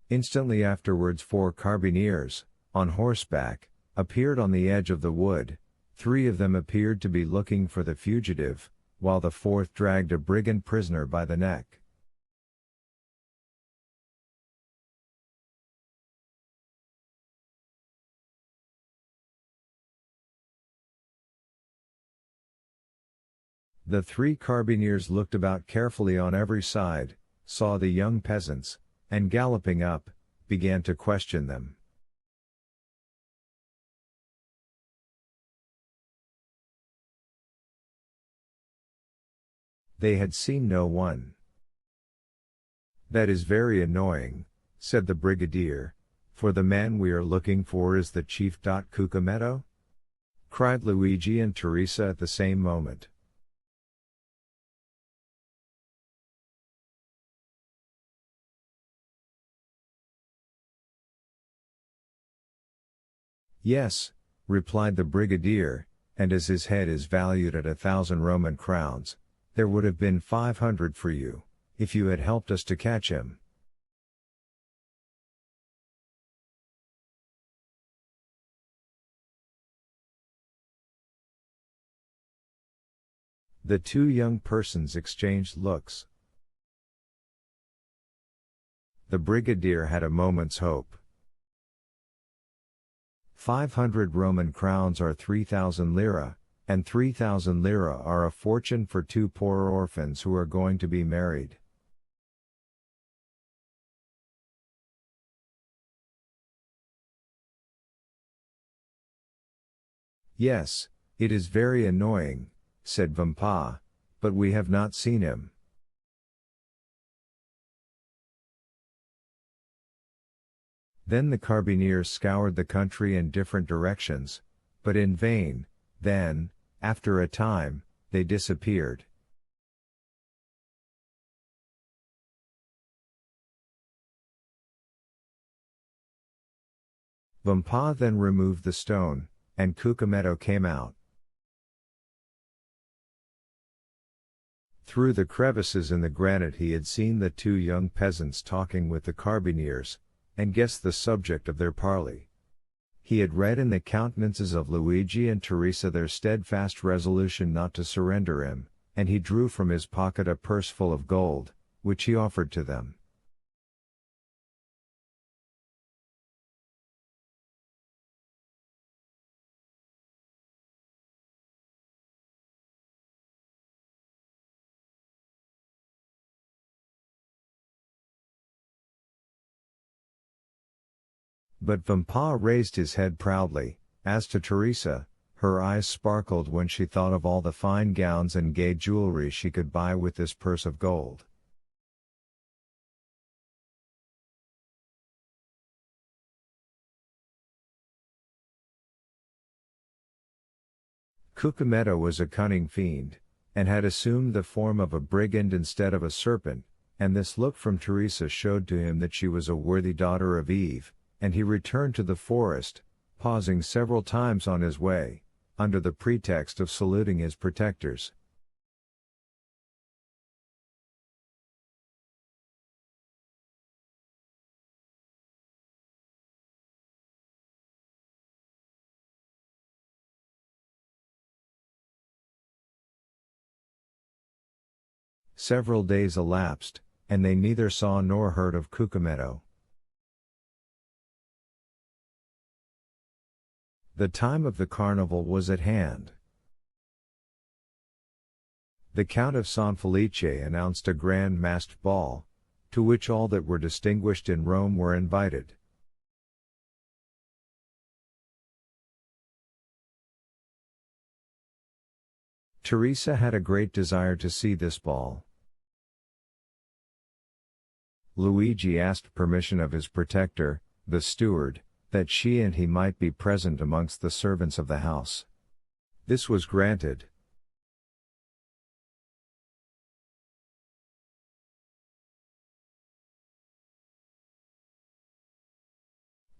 Instantly afterwards 4 carbineers, on horseback, appeared on the edge of the wood. 3 of them appeared to be looking for the fugitive, while the 4th dragged a brigand prisoner by the neck. The 3 carbineers looked about carefully on every side, saw the young peasants, and galloping up, began to question them. They had seen no one. "That is very annoying," said the brigadier, "for the man we are looking for is the chief. Cucumetto?" cried Luigi and Teresa at the same moment. "Yes," replied the brigadier, "and as his head is valued at 1,000 Roman crowns, there would have been 500 for you, if you had helped us to catch him." The 2 young persons exchanged looks. The brigadier had a moment's hope. 500 Roman crowns are 3,000 lira, and 3,000 lira are a fortune for 2 poor orphans who are going to be married. "Yes, it is very annoying," said Vampa, "but we have not seen him." Then the carbineers scoured the country in different directions, but in vain. Then, after a time, they disappeared. Vampa then removed the stone, and Cucumetto came out. Through the crevices in the granite he had seen the 2 young peasants talking with the carbineers, and guessed the subject of their parley. He had read in the countenances of Luigi and Teresa their steadfast resolution not to surrender him, and he drew from his pocket a purse full of gold, which he offered to them. But Vampa raised his head proudly. As to Teresa, her eyes sparkled when she thought of all the fine gowns and gay jewelry she could buy with this purse of gold. Cucumetto was a cunning fiend, and had assumed the form of a brigand instead of a serpent, and this look from Teresa showed to him that she was a worthy daughter of Eve, and he returned to the forest, pausing several times on his way, under the pretext of saluting his protectors. Several days elapsed, and they neither saw nor heard of Cucumetto. The time of the carnival was at hand. The Count of San Felice announced a grand masked ball, to which all that were distinguished in Rome were invited. Teresa had a great desire to see this ball. Luigi asked permission of his protector, the steward, that she and he might be present amongst the servants of the house. This was granted.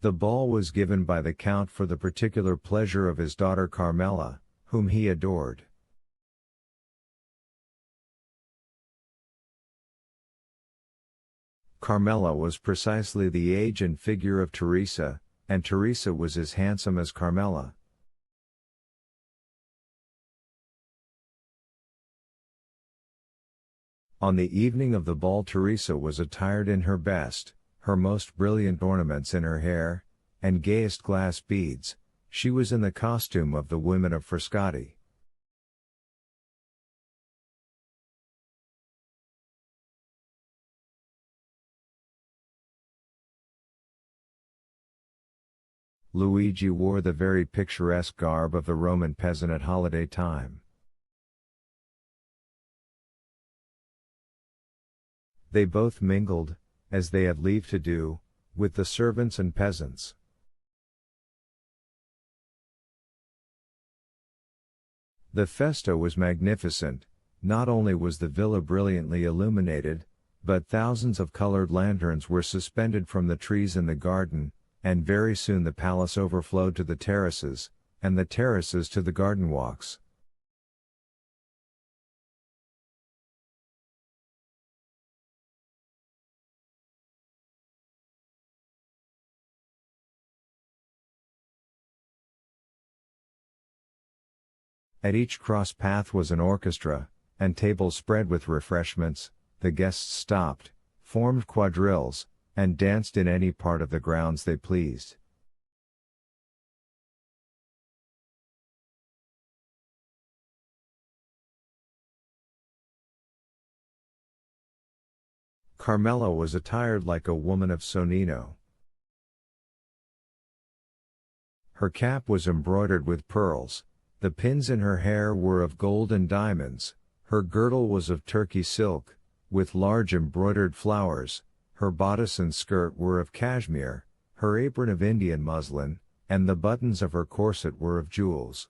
The ball was given by the Count for the particular pleasure of his daughter Carmela, whom he adored. Carmela was precisely the age and figure of Teresa, and Teresa was as handsome as Carmela. On the evening of the ball, Teresa was attired in her best, her most brilliant ornaments in her hair, and gayest glass beads. She was in the costume of the women of Frascati. Luigi wore the very picturesque garb of the Roman peasant at holiday time. They both mingled, as they had leave to do, with the servants and peasants. The festa was magnificent. Not only was the villa brilliantly illuminated, but thousands of colored lanterns were suspended from the trees in the garden, and very soon the palace overflowed to the terraces, and the terraces to the garden walks. At each cross path was an orchestra, and tables spread with refreshments. The guests stopped, formed quadrilles, and danced in any part of the grounds they pleased. Carmela was attired like a woman of Sonnino. Her cap was embroidered with pearls. The pins in her hair were of gold and diamonds, her girdle was of Turkey silk, with large embroidered flowers, her bodice and skirt were of cashmere, her apron of Indian muslin, and the buttons of her corset were of jewels.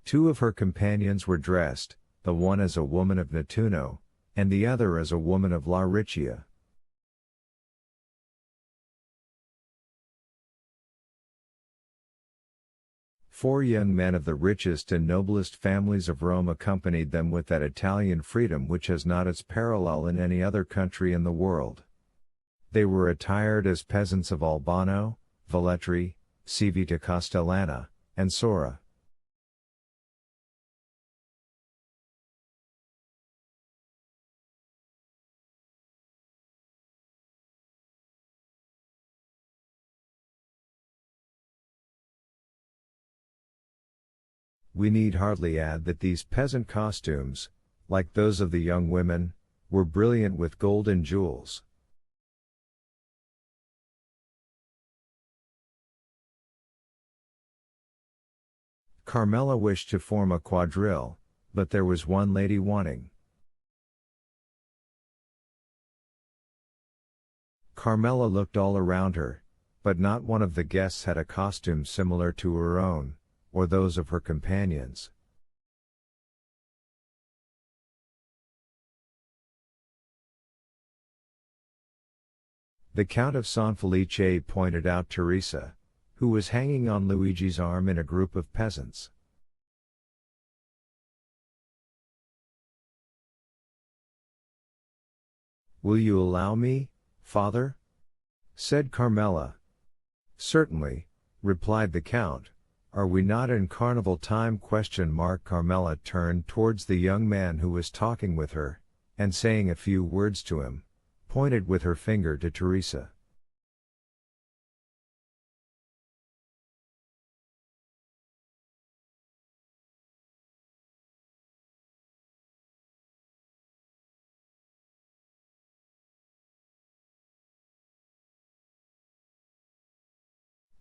Two of her companions were dressed, the one as a woman of Nettuno, and the other as a woman of La Riccia. Four young men of the richest and noblest families of Rome accompanied them with that Italian freedom which has not its parallel in any other country in the world. They were attired as peasants of Albano, Velletri, Civita Castellana, and Sora. We need hardly add that these peasant costumes, like those of the young women, were brilliant with gold and jewels. Carmela wished to form a quadrille, but there was one lady wanting. Carmela looked all around her, but not one of the guests had a costume similar to her own, or those of her companions. The Count of San Felice pointed out Teresa, who was hanging on Luigi's arm in a group of peasants. "Will you allow me, father?" said Carmela. "Certainly," replied the Count. "Are we not in carnival time?" Carmela turned towards the young man who was talking with her, and saying a few words to him, pointed with her finger to Teresa.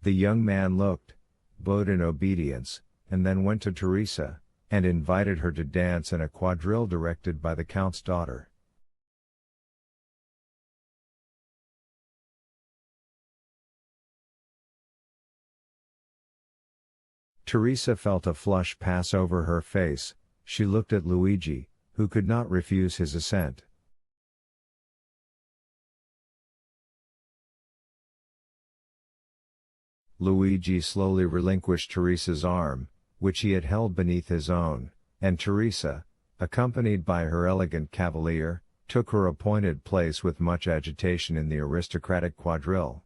The young man looked, bowed in obedience, and then went to Teresa, and invited her to dance in a quadrille directed by the Count's daughter. Teresa felt a flush pass over her face. She looked at Luigi, who could not refuse his assent. Luigi slowly relinquished Teresa's arm, which he had held beneath his own, and Teresa, accompanied by her elegant cavalier, took her appointed place with much agitation in the aristocratic quadrille.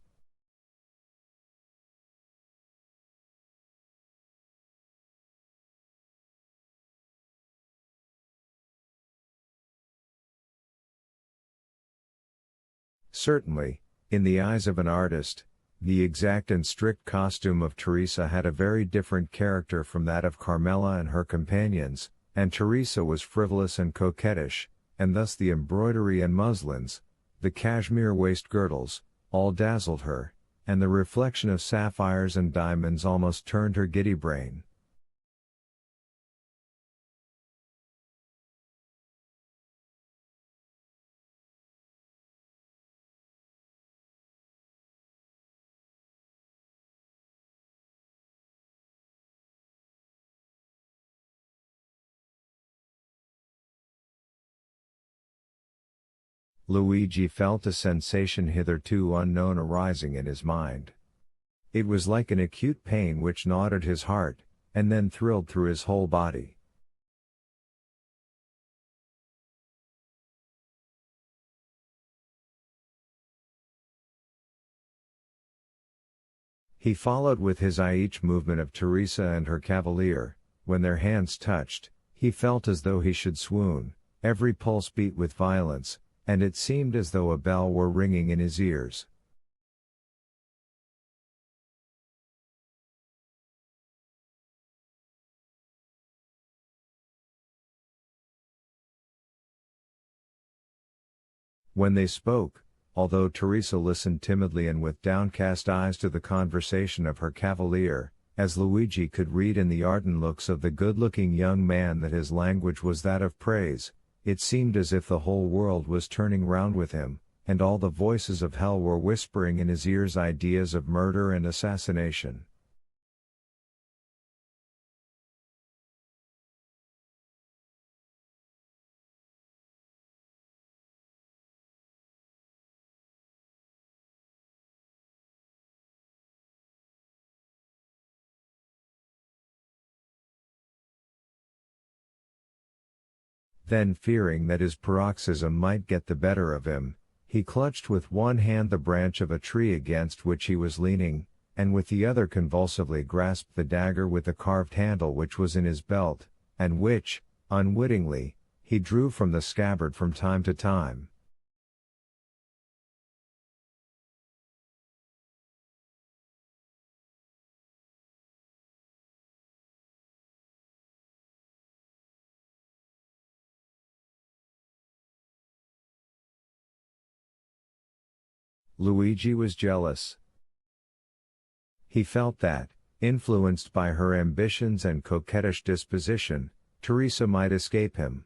Certainly, in the eyes of an artist, the exact and strict costume of Teresa had a very different character from that of Carmela and her companions, and Teresa was frivolous and coquettish, and thus the embroidery and muslins, the cashmere waist-girdles, all dazzled her, and the reflection of sapphires and diamonds almost turned her giddy brain. Luigi felt a sensation hitherto unknown arising in his mind. It was like an acute pain which gnawed at his heart, and then thrilled through his whole body. He followed with his eye each movement of Teresa and her cavalier. When their hands touched, he felt as though he should swoon, every pulse beat with violence, and it seemed as though a bell were ringing in his ears. When they spoke, although Teresa listened timidly and with downcast eyes to the conversation of her cavalier, as Luigi could read in the ardent looks of the good-looking young man that his language was that of praise, it seemed as if the whole world was turning round with him, and all the voices of hell were whispering in his ears ideas of murder and assassination. Then, fearing that his paroxysm might get the better of him, he clutched with one hand the branch of a tree against which he was leaning, and with the other convulsively grasped the dagger with the carved handle which was in his belt, and which, unwittingly, he drew from the scabbard from time to time. Luigi was jealous. He felt that, influenced by her ambitions and coquettish disposition, Teresa might escape him.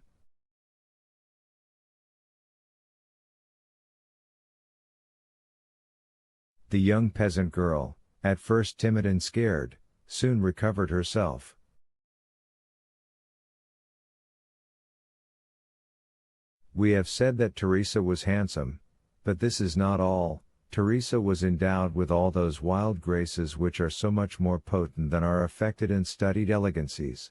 The young peasant girl, at first timid and scared, soon recovered herself. We have said that Teresa was handsome, but this is not all. Teresa was endowed with all those wild graces which are so much more potent than our affected and studied elegancies.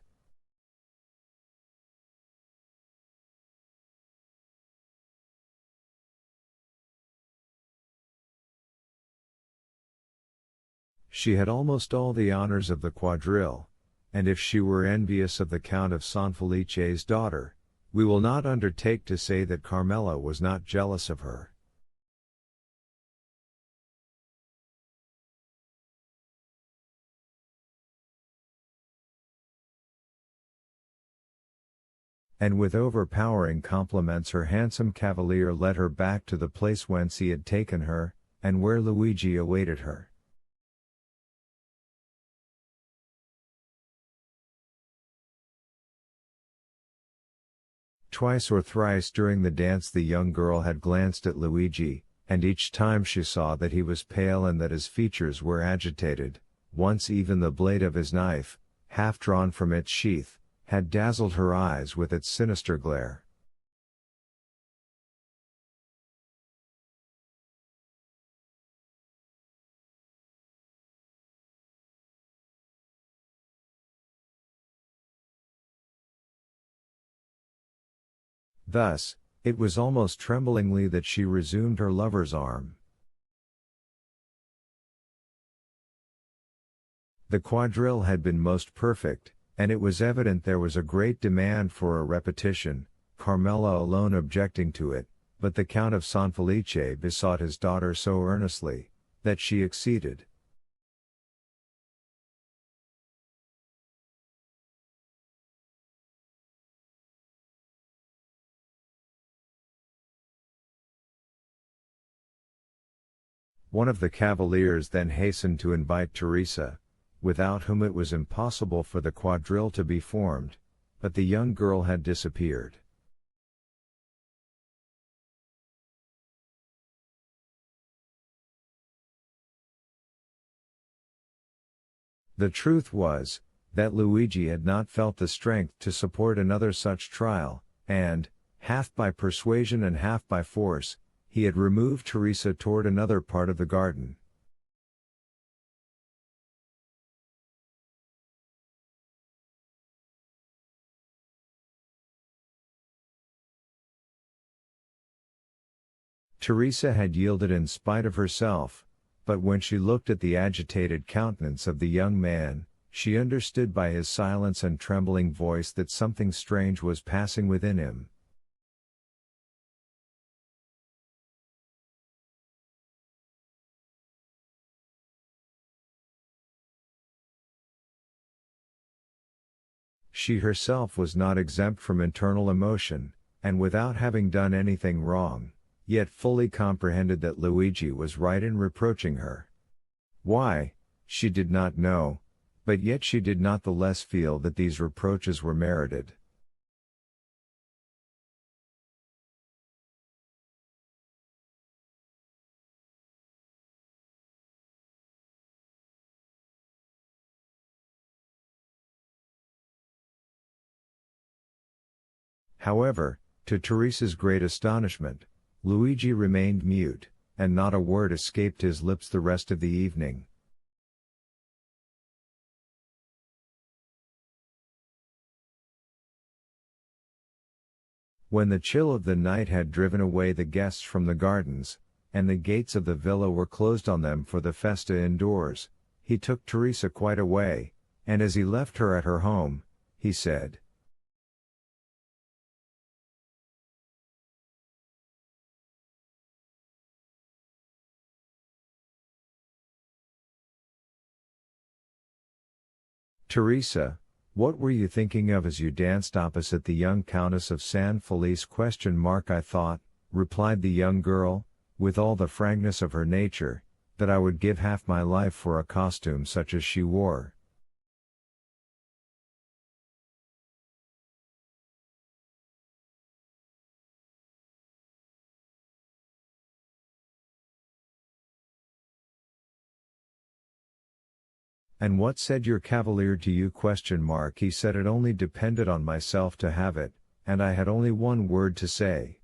She had almost all the honors of the quadrille, and if she were envious of the Count of San Felice's daughter, we will not undertake to say that Carmela was not jealous of her. And with overpowering compliments her handsome cavalier led her back to the place whence he had taken her, and where Luigi awaited her. Twice or thrice during the dance the young girl had glanced at Luigi, and each time she saw that he was pale and that his features were agitated. Once even the blade of his knife, half drawn from its sheath, had dazzled her eyes with its sinister glare. Thus, it was almost tremblingly that she resumed her lover's arm. The quadrille had been most perfect, and it was evident there was a great demand for a repetition, Carmela alone objecting to it, but the Count of San Felice besought his daughter so earnestly, that she acceded. One of the cavaliers then hastened to invite Teresa, without whom it was impossible for the quadrille to be formed, but the young girl had disappeared. The truth was, that Luigi had not felt the strength to support another such trial, and, half by persuasion and half by force, he had removed Teresa toward another part of the garden. Teresa had yielded in spite of herself, but when she looked at the agitated countenance of the young man, she understood by his silence and trembling voice that something strange was passing within him. She herself was not exempt from internal emotion, and without having done anything wrong, yet fully comprehended that Luigi was right in reproaching her. Why, she did not know, but yet she did not the less feel that these reproaches were merited. However, to Teresa's great astonishment, Luigi remained mute, and not a word escaped his lips the rest of the evening. When the chill of the night had driven away the guests from the gardens, and the gates of the villa were closed on them for the festa indoors, he took Teresa quite away, and as he left her at her home, he said, "Teresa, what were you thinking of as you danced opposite the young Countess of San Felice? I thought," replied the young girl, with all the frankness of her nature, "that I would give half my life for a costume such as she wore." "And what said your cavalier to you? He said it only depended on myself to have it, and I had only one word to say.